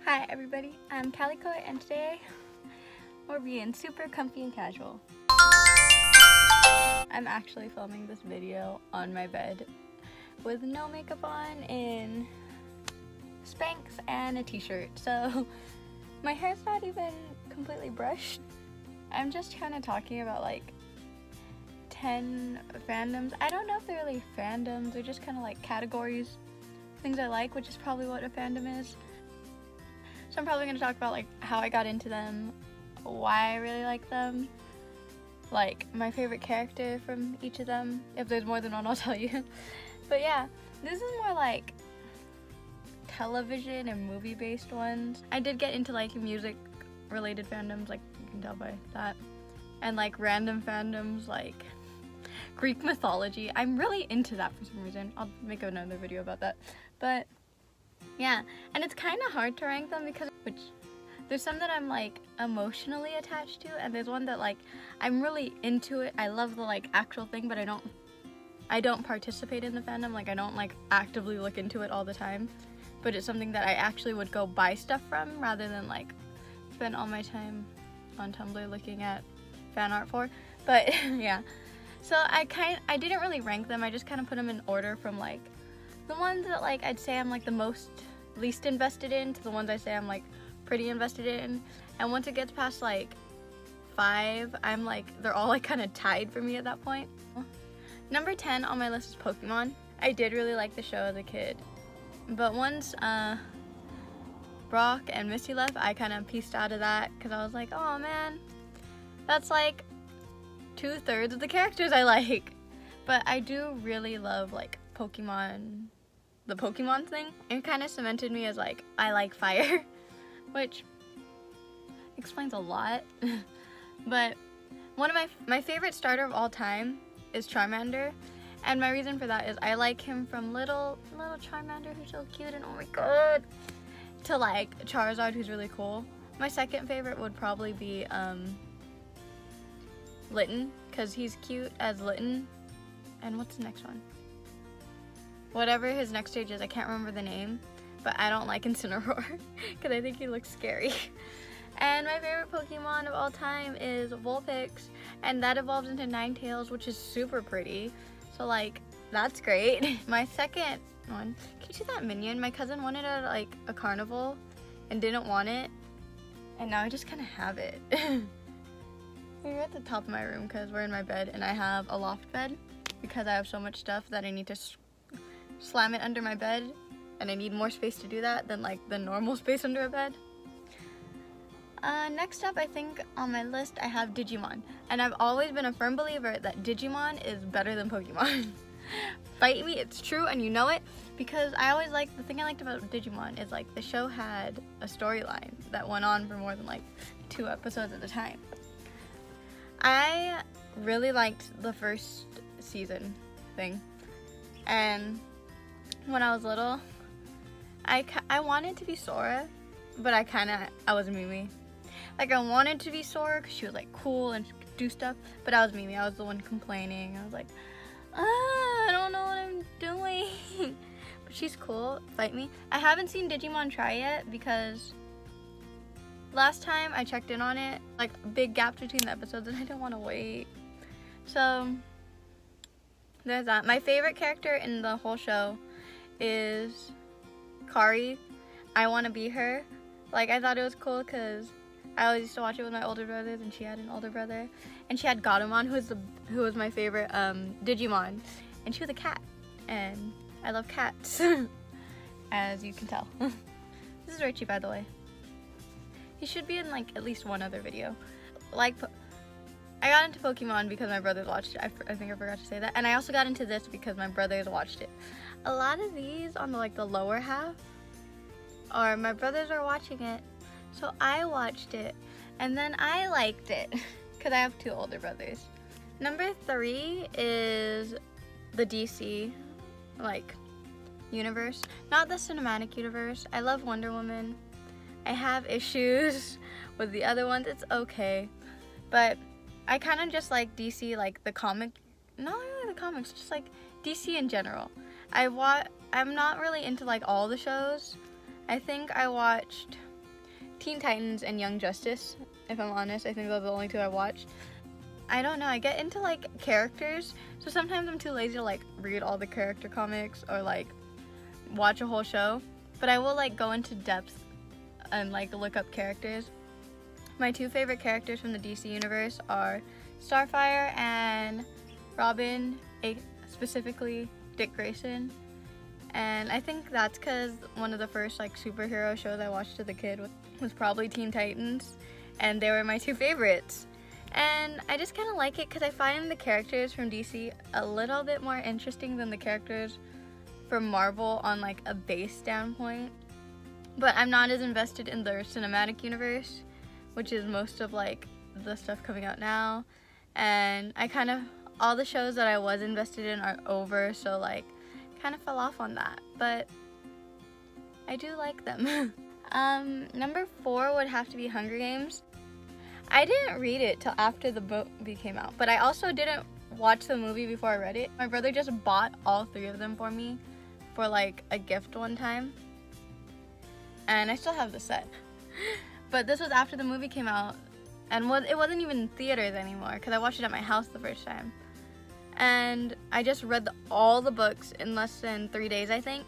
Hi everybody, I'm Calikoi and today we're being super comfy and casual. I'm actually filming this video on my bed with no makeup on, in Spanx and a t-shirt, so my hair's not even completely brushed. I'm just kind of talking about like 10 fandoms. I don't know if they're really fandoms, they're just kind of like categories, things I like, which is probably what a fandom is. So I'm probably going to talk about like how I got into them, why I really like them, like my favorite character from each of them. If there's more than one, I'll tell you. But yeah, this is more like television and movie based ones. I did get into like music related fandoms, like you can tell by that, and like random fandoms like Greek mythology. I'm really into that for some reason. I'll make another video about that. But yeah, and it's kind of hard to rank them because there's some that I'm like emotionally attached to, and there's one that like I'm really into it. I love the like actual thing, but I don't participate in the fandom. Like I don't like actively look into it all the time, but it's something that I actually would go buy stuff from rather than like spend all my time on Tumblr looking at fan art for. But yeah, so I didn't really rank them. I just kind of put them in order from like the ones that like I'd say I'm like the least invested in to the ones I say I'm like pretty invested in. And once it gets past like 5, I'm like, they're all like kind of tied for me at that point. Number 10 on my list is Pokemon. I did really like the show as a kid, but once Brock and Misty left, I kind of pieced out of that because I was like, oh man, that's like 2/3 of the characters I like. But I do really love like Pokemon, the Pokemon thing. It kind of cemented me as like, I like fire, which explains a lot. But one of my favorite starter of all time is Charmander, and my reason for that is I like him from little Charmander who's so cute and oh my god, to like Charizard who's really cool. My second favorite would probably be Litten, because he's cute as Litten. And what's the next one? Whatever his next stage is, I can't remember the name, but I don't like Incineroar because I think he looks scary. And my favorite Pokemon of all time is Vulpix, and that evolves into Ninetales, which is super pretty. So like, that's great. My second one, can you see that minion? My cousin wanted it at like a carnival and didn't want it, and now I just kind of have it. We're at the top of my room because we're in my bed and I have a loft bed because I have so much stuff that I need to slam it under my bed, and I need more space to do that than like the normal space under a bed. Next up, I think on my list I have Digimon, and I've always been a firm believer that Digimon is better than Pokemon. Fight me, it's true, and you know it, because I always like, the thing I liked about Digimon is like the show had a storyline that went on for more than like 2 episodes at a time. I really liked the first season thing, and when I was little, I wanted to be Sora, but I was Mimi. Like I wanted to be Sora because she was like cool and she could do stuff, but I was Mimi. I was the one complaining. I was like, I don't know what I'm doing. But she's cool. Fight me. I haven't seen Digimon Try yet because last time I checked in on it, like big gaps between the episodes, and I didn't want to wait. So there's that. My favorite character in the whole show is Kari. I want to be her. Like I thought it was cool because I always used to watch it with my older brothers, and she had an older brother, and she had Gatomon, who was my favorite Digimon, and she was a cat, and I love cats, as you can tell. This is Richie, by the way. He should be in like at least one other video. Like, I got into Pokemon because my brothers watched it. I think I forgot to say that, and I also got into this because my brothers watched it. A lot of these on the lower half are my brothers are watching it. So I watched it, and then I liked it, because I have 2 older brothers. Number 3 is the DC, like, universe. Not the cinematic universe. I love Wonder Woman. I have issues with the other ones. It's okay. But I kind of just like DC, like the comic, not really the comics, just like DC in general. I'm not really into like all the shows. I think I watched Teen Titans and Young Justice, if I'm honest. I think those are the only two I watched. I don't know, I get into like characters, so sometimes I'm too lazy to like read all the character comics or like watch a whole show, but I will like go into depth and like look up characters. My two favorite characters from the DC universe are Starfire and Robin, specifically Dick Grayson. And I think that's because one of the first like superhero shows I watched as a kid was probably Teen Titans, and they were my two favorites. And I just kind of like it because I find the characters from DC a little bit more interesting than the characters from Marvel on like a base standpoint. But I'm not as invested in their cinematic universe, which is most of like the stuff coming out now. And I kind of, all the shows that I was invested in are over, so like kind of fell off on that, but I do like them. Number 4 would have to be Hunger Games. I didn't read it till after the movie came out, but I also didn't watch the movie before I read it. My brother just bought all 3 of them for me for like a gift one time, and I still have the set. But this was after the movie came out, and it wasn't even in theaters anymore because I watched it at my house the first time. And I just read all the books in less than 3 days, I think.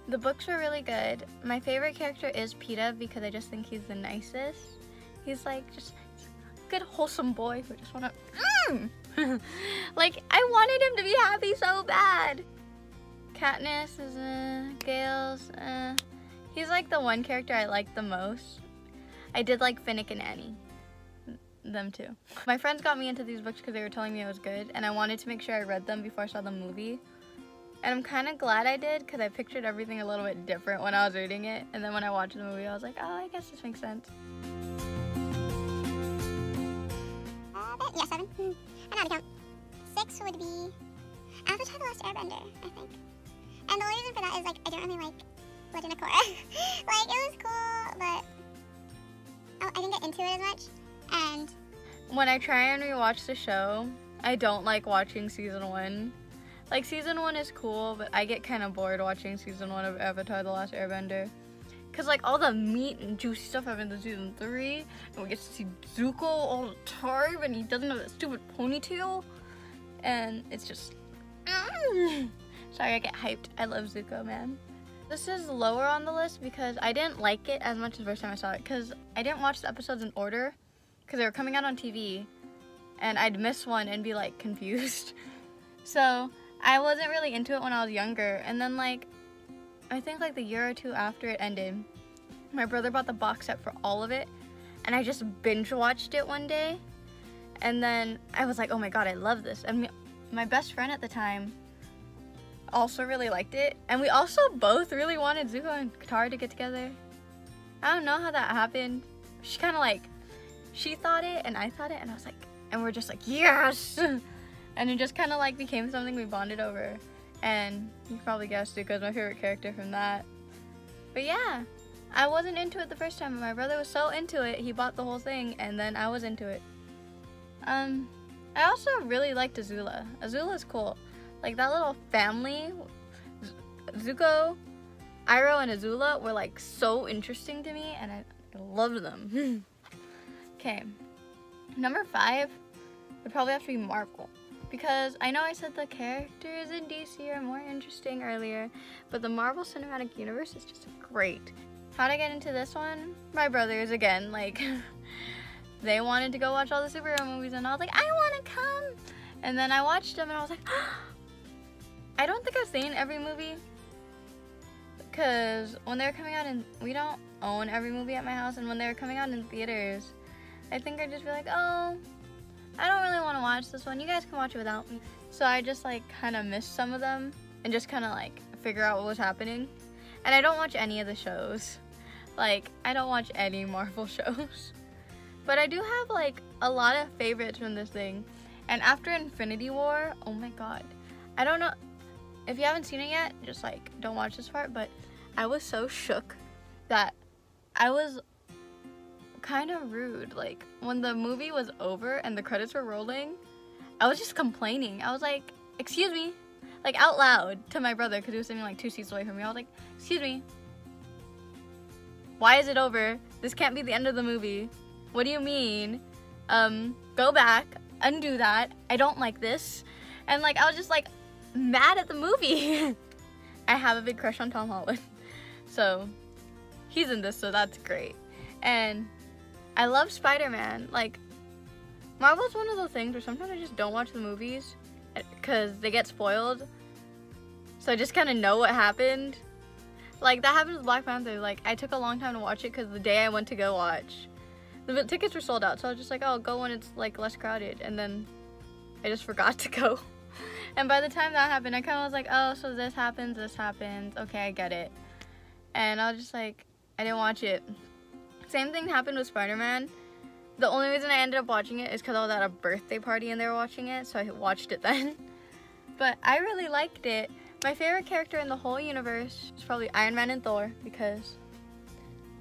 The books were really good. My favorite character is Peeta because I just think he's the nicest. He's like just a good wholesome boy who just wanna like, I wanted him to be happy so bad. Katniss is Gale's he's like the one character I like the most. I did like Finnick and Annie. Them too. My friends got me into these books because they were telling me it was good, and I wanted to make sure I read them before I saw the movie. And I'm kind of glad I did because I pictured everything a little bit different when I was reading it, and then when I watched the movie I was like, oh, I guess this makes sense. Yeah, 7. I know how to count. 6 would be Avatar: The Last Airbender, I think. And the only reason for that is like I don't really like Legend of Korra. Like, it was cool, but I didn't get into it as much. And when I try and rewatch the show, I don't like watching season 1. Like, season 1 is cool, but I get kind of bored watching season 1 of Avatar: The Last Airbender. Cause like all the meat and juicy stuff happens in season 3, and we get to see Zuko all the time, and he doesn't have that stupid ponytail, and it's just, sorry, I get hyped. I love Zuko, man. This is lower on the list because I didn't like it as much the first time I saw it, because I didn't watch the episodes in order, because they were coming out on TV, and I'd miss one and be like confused. So I wasn't really into it when I was younger, and then like, I think like the year or 2 after it ended, my brother bought the box set for all of it, and I just binge watched it one day, and then I was like, oh my god, I love this. And my best friend at the time also really liked it, and we also both really wanted Zuko and Katara to get together. I don't know how that happened. She kind of like, she thought it and I thought it, and I was like, and we're just like, yes! And it just kind of like became something we bonded over. And you probably guessed Zuko's my favorite character from that. But yeah, I wasn't into it the first time, but my brother was so into it, he bought the whole thing, and then I was into it. I also really liked Azula. Azula's cool. Like, that little family, Zuko, Iroh, and Azula were like so interesting to me, and I loved them. Okay, number 5 would probably have to be Marvel. Because I know I said the characters in DC are more interesting earlier, but the Marvel Cinematic Universe is just great. How'd I get into this one? My brothers, again, like, they wanted to go watch all the superhero movies, and I was like, I want to come! And then I watched them, and I was like, I don't think I've seen every movie, because when they were coming out, we don't own every movie at my house, and when they were coming out in theaters, I think I'd just be like, oh, I don't really want to watch this one. You guys can watch it without me. So I just like kind of missed some of them and just kind of like figure out what was happening. And I don't watch any of the shows. Like, I don't watch any Marvel shows. But I do have like a lot of favorites from this thing. And after Infinity War, oh my god. I don't know, if you haven't seen it yet, just like don't watch this part, but I was so shook that I was kind of rude. Like, when the movie was over and the credits were rolling, I was just complaining. I was like, excuse me, like out loud to my brother, because he was sitting like 2 seats away from me. I was like, excuse me, why is it over? This can't be the end of the movie. What do you mean? Go back, undo that. I don't like this. And like, I was just like mad at the movie. I have a big crush on Tom Holland. So he's in this, so that's great. And I love Spider-Man. Like, Marvel's one of those things where sometimes I just don't watch the movies because they get spoiled. So I just kind of know what happened. Like, that happened with Black Panther. Like, I took a long time to watch it because the day I went to go watch, the tickets were sold out. So I was just like, oh, go when it's like less crowded. And then I just forgot to go. And by the time that happened, I kind of was like, oh, so this happens. Okay, I get it. And I was just like, I didn't watch it. Same thing happened with Spider-Man. The only reason I ended up watching it is because I was at a birthday party and they were watching it, so I watched it then. But I really liked it. My favorite character in the whole universe is probably Iron Man and Thor, because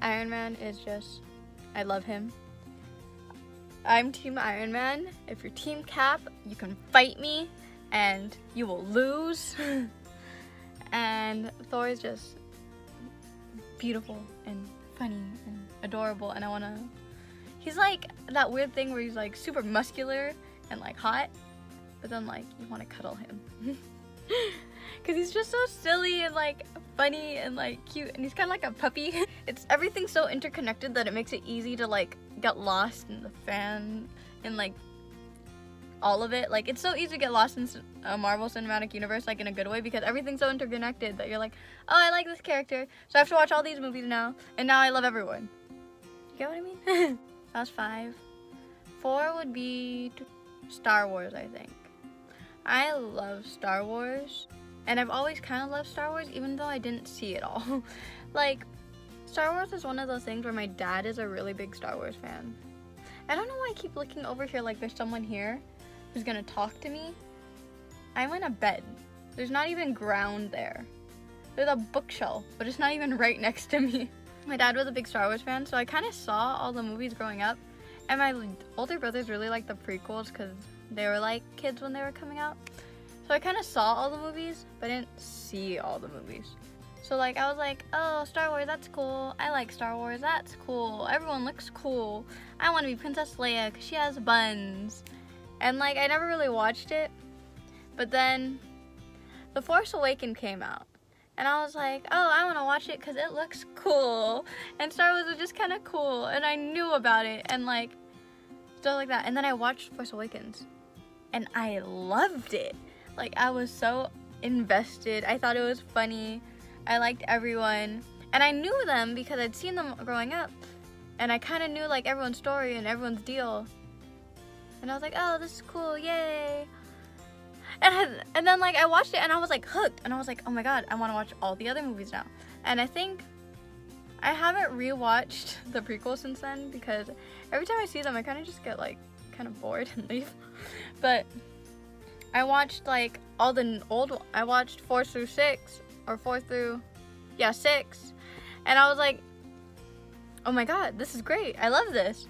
Iron Man is just, I love him. I'm Team Iron Man. If you're Team Cap, you can fight me and you will lose. And Thor is just beautiful and funny and adorable, and I wanna, he's like that weird thing where he's like super muscular and like hot, but then like you wanna cuddle him. Cause he's just so silly and like funny and like cute, and he's kind of like a puppy. It's everything's so interconnected that it makes it easy to like get lost in the fan and like all of it. Like, it's so easy to get lost in a Marvel Cinematic Universe, like in a good way, because everything's so interconnected that you're like, oh, I like this character, so I have to watch all these movies now, and now I love everyone. You get what I mean? That was 5. 4 would be Star Wars, I think. I love Star Wars, and I've always kind of loved Star Wars, even though I didn't see it all. Like, Star Wars is one of those things where my dad is a really big Star Wars fan. I don't know why I keep looking over here like there's someone here who's gonna talk to me. I'm in a bed. There's not even ground there. There's a bookshelf, but it's not even right next to me. My dad was a big Star Wars fan, so I kind of saw all the movies growing up. And my older brothers really liked the prequels because they were like kids when they were coming out. So I kind of saw all the movies, but I didn't see all the movies. So like, I was like, oh, Star Wars, that's cool. I like Star Wars, that's cool. Everyone looks cool. I want to be Princess Leia because she has buns. And like, I never really watched it. But then The Force Awakens came out. And I was like, oh, I want to watch it because it looks cool. And Star Wars was just kind of cool. And I knew about it and like, stuff like that. And then I watched Force Awakens. And I loved it. Like, I was so invested. I thought it was funny. I liked everyone. And I knew them because I'd seen them growing up. And I kind of knew like everyone's story and everyone's deal. And I was like, oh, this is cool, yay. And then like I watched it and I was like hooked. And I was like, oh my god, I want to watch all the other movies now. And I think I haven't rewatched the prequels since then because every time I see them I kind of just get like kind of bored and leave. But I watched like all the old, I watched 4 through 6 or 4 through, yeah, 6. And I was like, oh my god, this is great. I love this.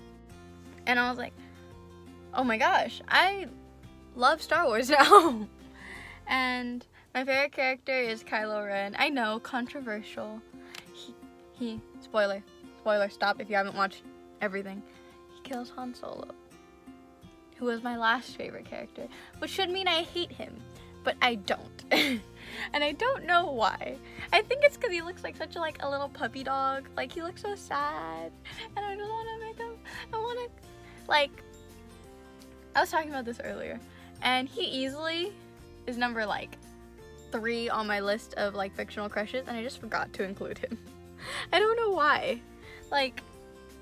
And I was like, oh my gosh, I love Star Wars now. And my favorite character is Kylo Ren. I know, controversial. He spoiler, stop if you haven't watched everything. He kills Han Solo, who was my last favorite character, which should mean I hate him, but I don't. And I don't know why. I think it's because he looks like such a little puppy dog. Like, he looks so sad, and I just want to make him, I want to, like, I was talking about this earlier, and he easily is number like 3 on my list of like fictional crushes, and I just forgot to include him. I don't know why. Like,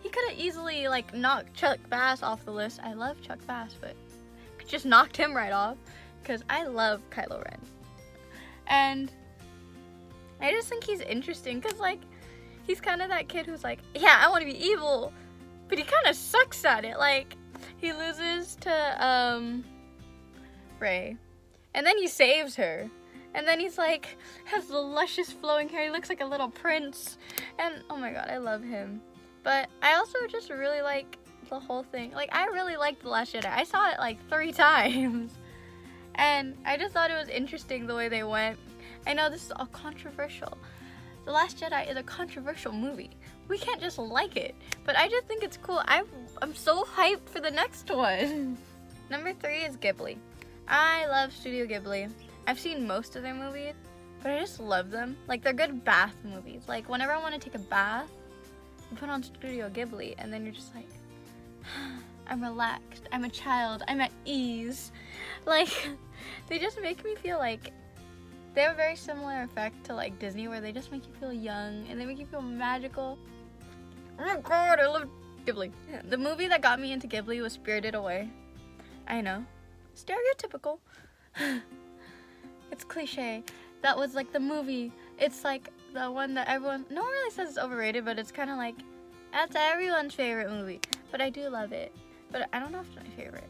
he could have easily like knocked Chuck Bass off the list. I love Chuck Bass, but just knocked him right off because I love Kylo Ren. And I just think he's interesting because like he's kind of that kid who's like, yeah, I want to be evil, but he kind of sucks at it. Like, he loses to Rey, and then he saves her, and then he's like has the luscious flowing hair. He looks like a little prince, and oh my god, I love him. But I also just really like the whole thing. Like, I really liked The Last Jedi. I saw it like 3 times, and I just thought it was interesting the way they went. I know this is all controversial. The Last Jedi is a controversial movie. we can't just like it. But I just think it's cool. I'm so hyped for the next one. Number 3 is Ghibli. I love Studio Ghibli. I've seen most of their movies, but I just love them. Like, they're good bath movies. Like, whenever I want to take a bath, you put on Studio Ghibli, and then you're just like, I'm relaxed, I'm a child, I'm at ease. Like, they just make me feel like, they have a very similar effect to like Disney, where they just make you feel young, and they make you feel magical. Oh my god, I love Ghibli. The movie that got me into Ghibli was Spirited Away. I know, stereotypical. It's cliche. That was like the movie. It's like the one that no one really says it's overrated, but it's kind of like, that's everyone's favorite movie. But I do love it. But I don't know if it's my favorite.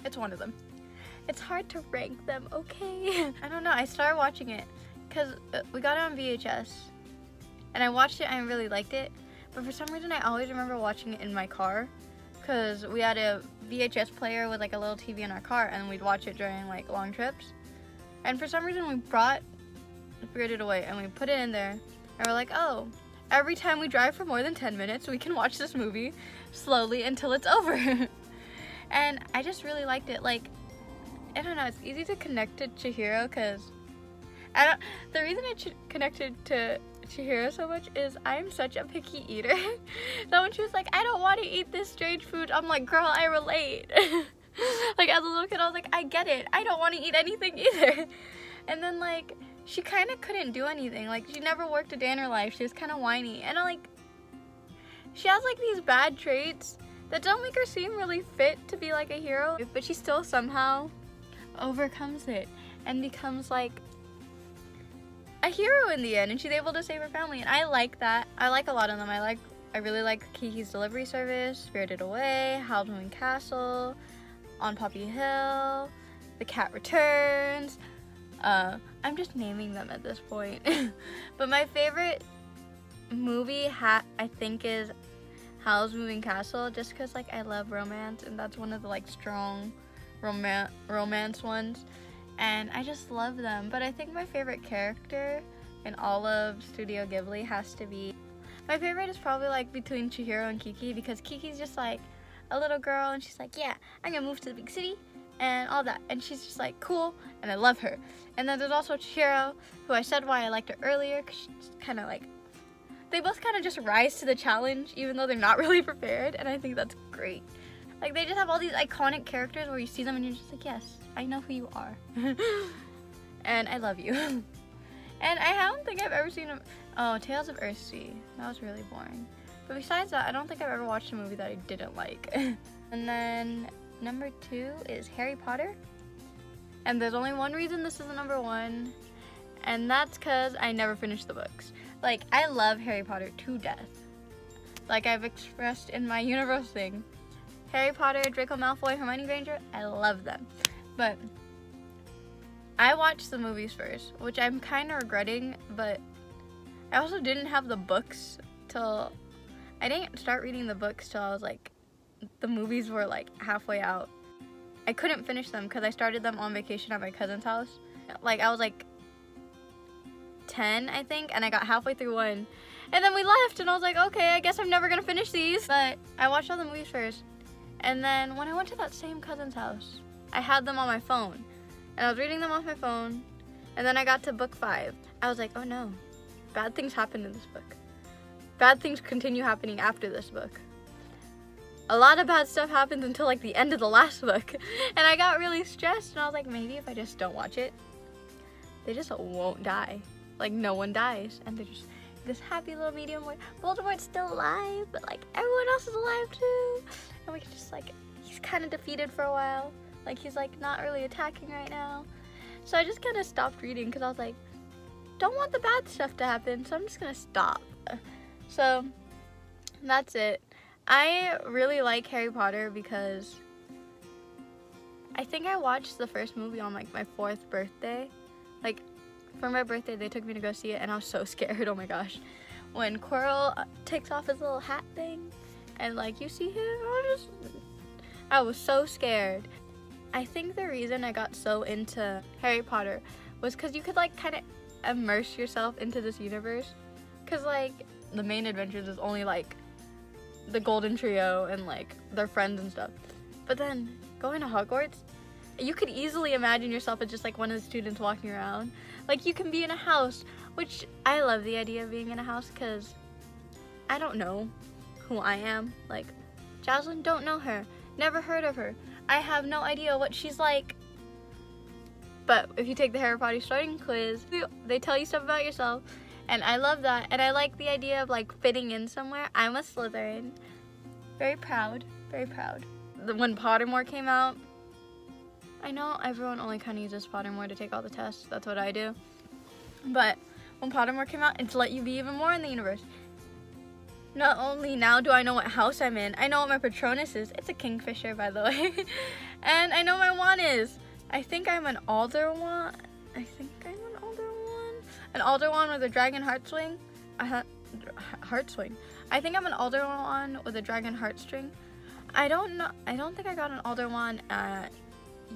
It's one of them. It's hard to rank them, okay? I don't know, I started watching it because we got it on VHS. And I watched it and I really liked it. But for some reason I always remember watching it in my car, because we had a VHS player with like a little TV in our car, and we'd watch it during like long trips. And for some reason we brought Spirited Away and we put it in there, and we're like, oh, every time we drive for more than 10 minutes we can watch this movie slowly until it's over. And I just really liked it. Like, I don't know, it's easy to connect to Chihiro, because the reason I connected to Chihiro so much is I'm such a picky eater. So when she was like, I don't want to eat this strange food, I'm like, girl, I relate. Like, as a little kid I was like, I get it, I don't want to eat anything either. And then like, she kind of couldn't do anything. Like, she never worked a day in her life. She was kind of whiny, and she has like these bad traits that don't make her seem really fit to be like a hero, but she still somehow overcomes it and becomes like a hero in the end, and she's able to save her family. And I like that. I like a lot of them. I really like Kiki's Delivery Service, Spirited Away, Howl's Moving Castle, On Poppy Hill, The Cat Returns. I'm just naming them at this point. But my favorite movie I think is Howl's Moving Castle, just because like I love romance, and that's one of the like strong romance ones, and I just love them. But I think my favorite character in all of Studio Ghibli has to be, my favorite is probably like between Chihiro and Kiki, because Kiki's just like a little girl, and she's like, yeah, I'm gonna move to the big city and all that, and she's just like cool, and I love her. And then there's also Chihiro, who I said why I liked her earlier, because she's kind of like, they both kind of just rise to the challenge even though they're not really prepared, and I think that's great. Like, they just have all these iconic characters where you see them and you're just like, yes, I know who you are. And I love you. And I don't think I've ever seen Tales of Earthsea. That was really boring. But besides that, I don't think I've ever watched a movie that I didn't like. And then number 2 is Harry Potter. And there's only one reason this is number 1, and that's because I never finished the books. Like, I love Harry Potter to death. Like I've expressed in my universe thing. Harry Potter, Draco Malfoy, Hermione Granger, I love them. But I watched the movies first, which I'm kind of regretting, but I also didn't have the books till, I didn't start reading the books till I was like, the movies were like halfway out. I couldn't finish them because I started them on vacation at my cousin's house. Like, I was like 10, I think, and I got halfway through one, and then we left, and I was like, okay, I guess I'm never gonna finish these. But I watched all the movies first, and then when I went to that same cousin's house, I had them on my phone, and I was reading them off my phone, and then I got to book 5. I was like, oh no, bad things happen in this book. Bad things continue happening after this book. A lot of bad stuff happens until like the end of the last book, and I got really stressed, and I was like, maybe if I just don't watch it, they just won't die. Like, no one dies, and they're just this happy little medium where Voldemort's still alive, but like everyone else is alive too, and we can just like, he's kind of defeated for a while, like he's like not really attacking right now. So I just kind of stopped reading because I was like, don't want the bad stuff to happen, so I'm just gonna stop. So that's it. I really like Harry Potter because I think I watched the first movie on like my 4th birthday. Like, for my birthday they took me to go see it, and I was so scared, oh my gosh. When Quirrell takes off his little hat thing and like you see him, I was so scared. I think the reason I got so into Harry Potter was because you could like kind of immerse yourself into this universe. Because like the main adventures is only like the Golden Trio and like their friends and stuff. But then going to Hogwarts, you could easily imagine yourself as just like one of the students walking around. Like you can be in a house, which I love the idea of being in a house because I don't know who I am. Like Jocelyn, don't know her, never heard of her. I have no idea what she's like. But if you take the Harry Potter starting quiz, they tell you stuff about yourself. And I love that. And I like the idea of like fitting in somewhere. I'm a Slytherin. Very proud, very proud. When Pottermore came out, I know everyone only kind of uses Pottermore to take all the tests. That's what I do. But when Pottermore came out, it's let you be even more in the universe. Not only now do I know what house I'm in, I know what my Patronus is. It's a kingfisher, by the way. And I know my wand is. I think I'm an Alder wand. An Alder wand with a dragon heartswing. Heartswing. I think I'm an Alder wand with a dragon heartstring. I don't know. I don't think I got an Alder wand at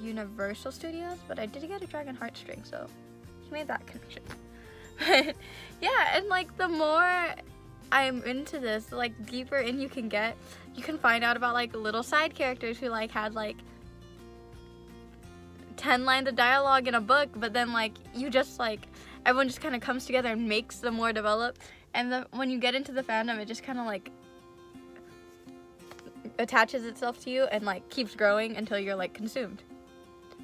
Universal Studios, but I did get a dragon heartstring, so he made that connection. But yeah, and like the more I'm into this, the like deeper in you can get, you can find out about like little side characters who like had like 10 lines of dialogue in a book, but then like you just like everyone just kind of comes together and makes them more developed. And when you get into the fandom, it just kind of like attaches itself to you and like keeps growing until you're like consumed,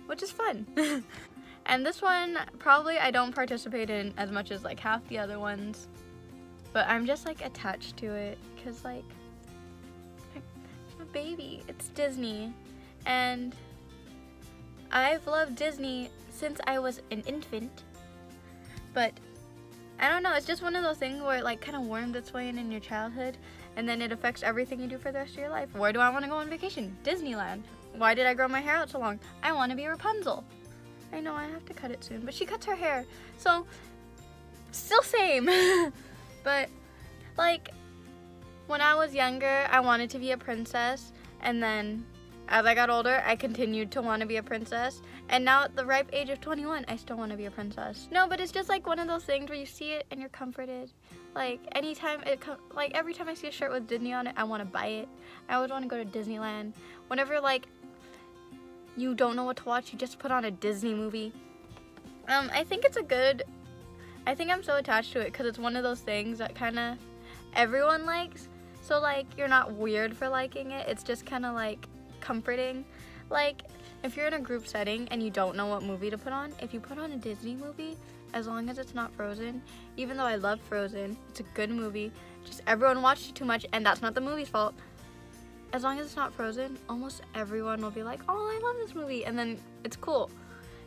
which is fun. And this one probably I don't participate in as much as like half the other ones, but I'm just like attached to it because like I'm a baby. It's Disney, and I've loved Disney since I was an infant. But I don't know, it's just one of those things where it like kind of wormed its way in your childhood, and then it affects everything you do for the rest of your life. Where do I want to go on vacation? Disneyland. Why did I grow my hair out so long? I want to be Rapunzel. I know I have to cut it soon, but she cuts her hair, so still same. But like when I was younger, I wanted to be a princess, and then as I got older, I continued to want to be a princess, and now at the ripe age of 21, I still want to be a princess. No, but it's just like one of those things where you see it and you're comforted. Like anytime like every time I see a shirt with Disney on it, I want to buy it. I always want to go to Disneyland. Whenever like you don't know what to watch, you just put on a Disney movie. I think I'm so attached to it because it's one of those things that kind of everyone likes. So like you're not weird for liking it. It's just kind of like comforting. Like if you're in a group setting and you don't know what movie to put on, if you put on a Disney movie, as long as it's not Frozen, even though I love Frozen, it's a good movie, just everyone watched it too much, and that's not the movie's fault. As long as it's not Frozen, almost everyone will be like, oh, I love this movie, and then it's cool.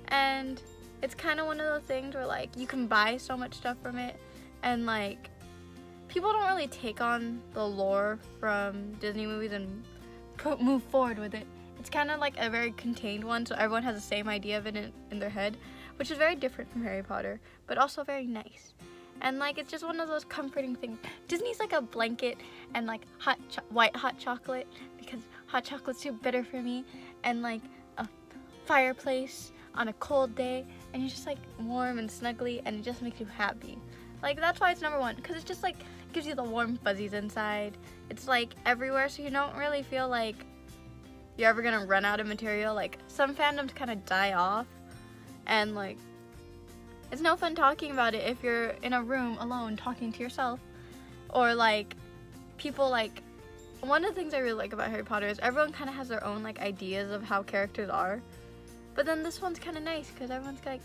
And it's kind of one of those things where like you can buy so much stuff from it, and like people don't really take on the lore from Disney movies and move forward with it. It's kind of like a very contained one, so everyone has the same idea of it in their head, which is very different from Harry Potter, but also very nice. And like it's just one of those comforting things. Disney's like a blanket and like white hot chocolate, because hot chocolate's too bitter for me, and like a fireplace on a cold day, and you're just like warm and snuggly, and it just makes you happy. Like that's why it's number one, because it's just like gives you the warm fuzzies inside. It's like everywhere, so you don't really feel like you're ever gonna run out of material. Like some fandoms kind of die off, and like it's no fun talking about it if you're in a room alone talking to yourself, or like people like, one of the things I really like about Harry Potter is everyone kind of has their own like ideas of how characters are, but then this one's kind of nice because everyone's like,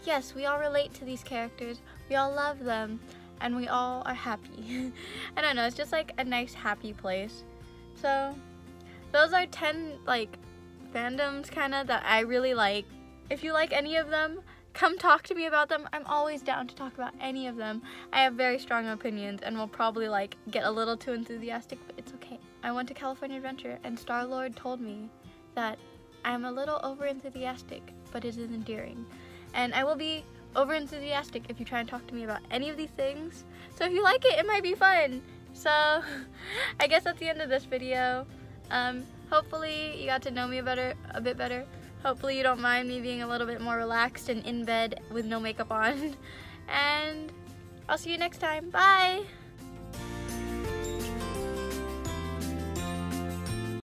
yes, we all relate to these characters, we all love them, and we all are happy. I don't know, it's just like a nice happy place. So those are 10 like fandoms kind of that I really like. If you like any of them, come talk to me about them. I'm always down to talk about any of them. I have very strong opinions and will probably like get a little too enthusiastic, but it's okay. I went to California Adventure and Star-Lord told me that I'm a little over enthusiastic, but it is endearing. And I will be over enthusiastic if you try and talk to me about any of these things. So if you like it, it might be fun. So I guess that's the end of this video. Hopefully you got to know me a bit better. Hopefully you don't mind me being a little bit more relaxed and in bed with no makeup on. And I'll see you next time. Bye!